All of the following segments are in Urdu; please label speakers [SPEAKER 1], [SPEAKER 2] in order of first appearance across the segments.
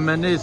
[SPEAKER 1] MNAs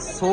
[SPEAKER 1] 100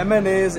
[SPEAKER 2] MNAs,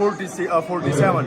[SPEAKER 2] 47।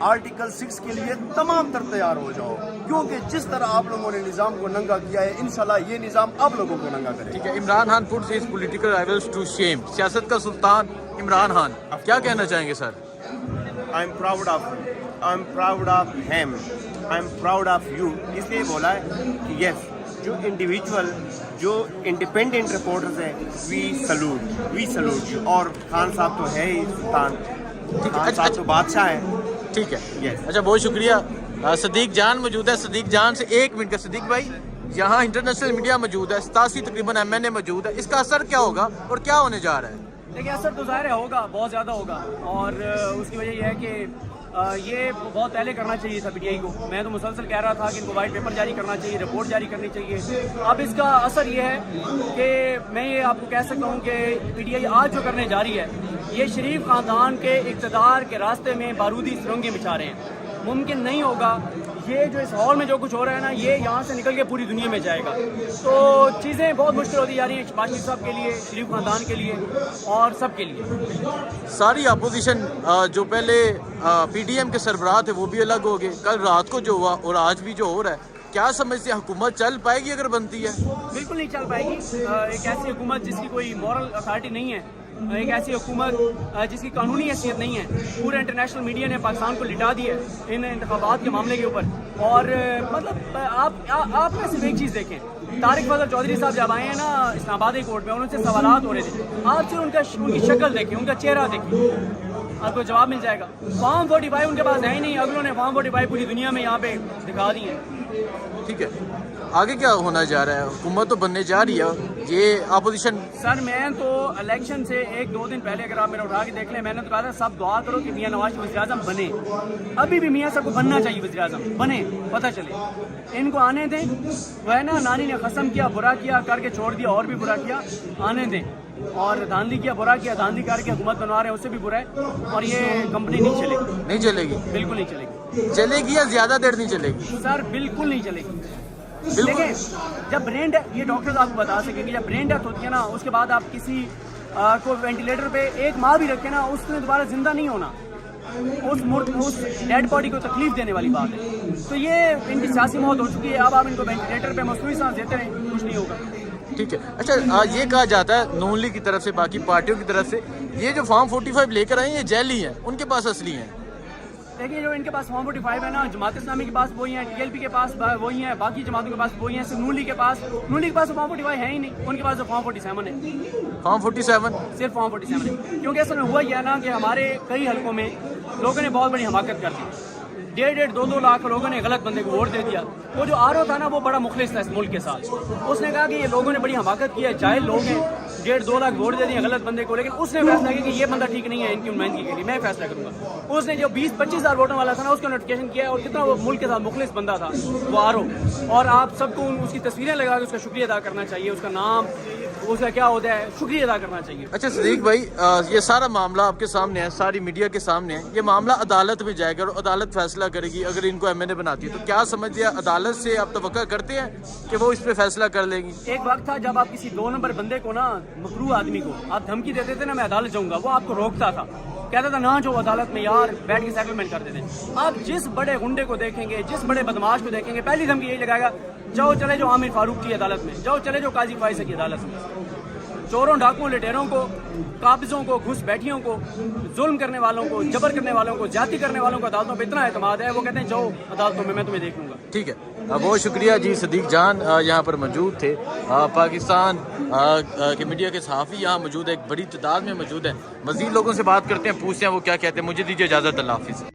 [SPEAKER 2] آرٹیکل 6 کے لیے تمام تر تیار ہو جاؤ، کیونکہ جس طرح آپ لوگوں نے نظام کو ننگا کیا ہے، انشاءاللہ یہ نظام آپ لوگوں کو ننگا کرے گا۔
[SPEAKER 1] ٹھیک ہے، Imran Khan puts his political rivals to shame. سیاست کا سلطان عمران خان، کیا کہنا چاہیں گے سر؟
[SPEAKER 3] I'm proud of him. I'm proud of you. اس لیے بولا ہے کہ یس، جو انڈیویجول جو انڈیپینڈنٹ رپورٹرز ہیں وی سلوٹ یو، اور خان صاحب تو ہے ہی سلطان، خان صاحب تو بادشاہ ہیں۔
[SPEAKER 1] ٹھیک ہے،
[SPEAKER 3] Yes.
[SPEAKER 1] اچھا بہت شکریہ۔ صدیق جان موجود ہے، صدیق جان سے 1 منٹ کا۔ صدیق بھائی، یہاں انٹرنیشنل میڈیا موجود ہے، 87 تقریباً MNA موجود ہے، اس کا اثر کیا ہوگا اور کیا ہونے جا رہا ہے؟
[SPEAKER 4] دیکھیے اثر تو ظاہر ہوگا، بہت زیادہ ہوگا، اور اس کی وجہ یہ ہے کہ یہ بہت پہلے کرنا چاہیے تھا PTI کو۔ میں تو مسلسل کہہ رہا تھا کہ ان کو وائٹ پیپر جاری کرنا چاہیے، رپورٹ جاری کرنی چاہیے۔ اب اس کا اثر یہ ہے کہ میں یہ آپ کو کہہ سکتا ہوں کہ PTI آج جو کرنے جا رہی ہے، یہ شریف خاندان کے اقتدار کے راستے میں بارودی سرنگیں بچھا رہے ہیں۔ ممکن نہیں ہوگا، یہ جو اس ہال میں جو کچھ ہو رہا ہے نا، یہ یہاں سے نکل کے پوری دنیا میں جائے گا، تو چیزیں بہت مشکل ہوتی جا رہی ہیں باشی صاحب کے لیے، شریف خاندان کے لیے، اور سب کے لیے۔
[SPEAKER 1] ساری اپوزیشن جو پہلے PDM کے سربراہ تھے وہ بھی الگ ہو گئے، کل رات کو جو ہوا اور آج بھی جو ہو رہا ہے، کیا سمجھتے ہیں حکومت چل پائے گی اگر بنتی ہے؟
[SPEAKER 4] بالکل نہیں چل پائے گی۔ ایک ایسی حکومت جس کی کوئی مورل اتھارٹی نہیں ہے، ایک ایسی حکومت جس کی قانونی حیثیت نہیں ہے، پورے انٹرنیشنل میڈیا نے پاکستان کو لٹا دیا ہے ان انتخابات کے معاملے کے اوپر۔ اور مطلب آپ میں صرف ایک چیز دیکھیں، طارق فضل چودھری صاحب جب آئے ہیں نا اسلام آباد کورٹ میں، ان سے سوالات ہو رہے تھے، آپ سے ان کی شکل دیکھیں، ان کا چہرہ دیکھیں، آپ کو جواب مل جائے گا۔ فارم 45 ان کے پاس ہے ہی نہیں، اگلوں نے فارم 45 پوری دنیا میں یہاں پہ دکھا دی ہیں۔
[SPEAKER 1] ٹھیک ہے، آگے کیا ہونا جا رہا ہے؟ حکومت تو بننے جا رہی ہے، یہ اپوزیشن۔
[SPEAKER 4] سر میں تو الیکشن سے 1-2 دن پہلے اگر آپ میرا اٹھا کے دیکھ لیں، میں نے تو کہا تھا سب دعا کرو کہ میاں نواز وزیر اعظم بنے۔ ابھی بھی میاں صاحب کو بننا چاہیے وزیر اعظم، بنے، پتہ چلے، ان کو آنے دیں۔ وہ ہے نا، نانی نے قسم کیا، برا کیا، کر کے چھوڑ دیا، اور بھی برا کیا، آنے دیں۔ اور دھاندلی کیا، برا کیا، دھاندلی کر کے حکومت بنوا رہے ہیں، اس سے بھی برا ہے، اور یہ کمپنی نہیں چلے گی،
[SPEAKER 1] نہیں چلے گی؟
[SPEAKER 4] بالکل نہیں چلے گی۔
[SPEAKER 1] چلے گی یا زیادہ دیر نہیں چلے گی؟
[SPEAKER 4] سر بالکل نہیں چلے گی۔ دیکھیں، جب برین ڈیتھ، یہ ڈاکٹرز آپ کو بتا سکیں کہ جب برین ڈیتھ ہوتی ہے نا، اس کے بعد آپ کسی کو وینٹیلیٹر پہ 1 ماہ بھی رکھیں نا، اس نے دوبارہ زندہ نہیں ہونا، اس ڈیڈ باڈی کو تکلیف دینے والی بات ہے۔ تو یہ ان کی سیاسی موت ہو چکی ہے، اب آپ ان کو وینٹیلیٹر پہ مصنوعی سانس دیتے رہیں، کچھ نہیں ہوگا۔
[SPEAKER 1] ٹھیک ہے، اچھا یہ کہا جاتا ہے نون لیگ کی طرف سے، باقی پارٹیوں کی طرف سے، یہ جو فارم 45 لے کر آئے ہیں یہ جعلی ہیں، ان کے پاس اصلی ہیں؟
[SPEAKER 4] دیکھیے جو ان کے پاس فارم 45 ہے نا، جماعت اسلامی کے پاس وہی ہیں، TLP کے پاس وہی ہیں، باقی جماعتوں کے پاس وہی ہیں، صرف نون لیگ کے پاس فارم 45 ہے ہی نہیں، ان کے پاس فارم 47 ہے،
[SPEAKER 1] فارم 47
[SPEAKER 4] صرف فارم 47 ہے۔ کیونکہ اصل میں ہوا یہ ہے نا کہ ہمارے کئی حلقوں میں لوگوں نے بہت بڑی حماقت کر دی، 1.5-2 لاکھ لوگوں نے غلط بندے کو ووٹ دے دیا۔ وہ جو آر او تھا نا، وہ بڑا مخلص تھا اس ملک کے ساتھ، اس نے کہا کہ یہ لوگوں نے بڑی حماقت کی ہے، جاہل لوگ ہیں، 1.5-2 لاکھ ووٹ دے دیے غلط بندے کو، لیکن اس نے فیصلہ کیا کہ یہ بندہ ٹھیک نہیں ہے ان کی نمائندگی کے لیے، میں فیصلہ کروں گا۔ اس نے جو 20-25 ہزار ووٹوں والا تھا نا، اس کا نوٹیفکیشن کیا، اور کتنا وہ ملک کے ساتھ مخلص بندہ تھا وہ آر او، اور آپ سب کو اس کی تصویریں لگا کے اس کا شکریہ ادا کرنا چاہیے، اس کا نام، اس کا کیا ہوتا ہے، شکریہ ادا کرنا چاہیے۔
[SPEAKER 1] اچھا صدیق بھائی، یہ سارا معاملہ آپ کے سامنے ہے، ساری میڈیا کے سامنے ہے، یہ معاملہ عدالت میں جائے گا اور عدالت فیصلہ کرے گی اگر ان کو MNA بناتی ہے، تو کیا سمجھتے ہیں عدالت سے آپ توقع کرتے ہیں کہ وہ اس پہ فیصلہ کر لے گی؟
[SPEAKER 4] ایک وقت تھا جب آپ کسی 2 نمبر بندے کو نا، مکروہ آدمی کو آپ دھمکی دیتے تھے نا، میں عدالت جاؤں گا، وہ آپ کو روکتا تھا، کہتا تھا نہ جو عدالت میں یار بیٹھ کے سیٹلمنٹ کر دیتے۔ آپ جس بڑے گنڈے کو دیکھیں گے، جس بڑے بدماش کو دیکھیں گے، پہلی دھمکی یہی لگائے گا، جاؤ چلے جو عامر فاروق کی عدالت میں، جاؤ چلے جو قاضی فائز کی عدالت میں۔ چوروں، ڈاکوؤں، لٹیروں کو، قابضوں کو، گھس بیٹھیوں کو، ظلم کرنے والوں کو، جبر کرنے والوں کو، زیادتی کرنے والوں کو عدالتوں پہ اتنا اعتماد ہے، وہ کہتے ہیں جاؤ عدالتوں میں تمہیں دیکھ لوں گا۔
[SPEAKER 1] ٹھیک ہے، بہت شکریہ جی۔ صدیق جان یہاں پر موجود تھے، پاکستان کے میڈیا کے صحافی یہاں موجود ہے، ایک بڑی تعداد میں موجود ہیں، مزید لوگوں سے بات کرتے ہیں، پوچھتے ہیں وہ کیا کہتے ہیں۔ مجھے دیجیے اجازت، اللہ حافظ۔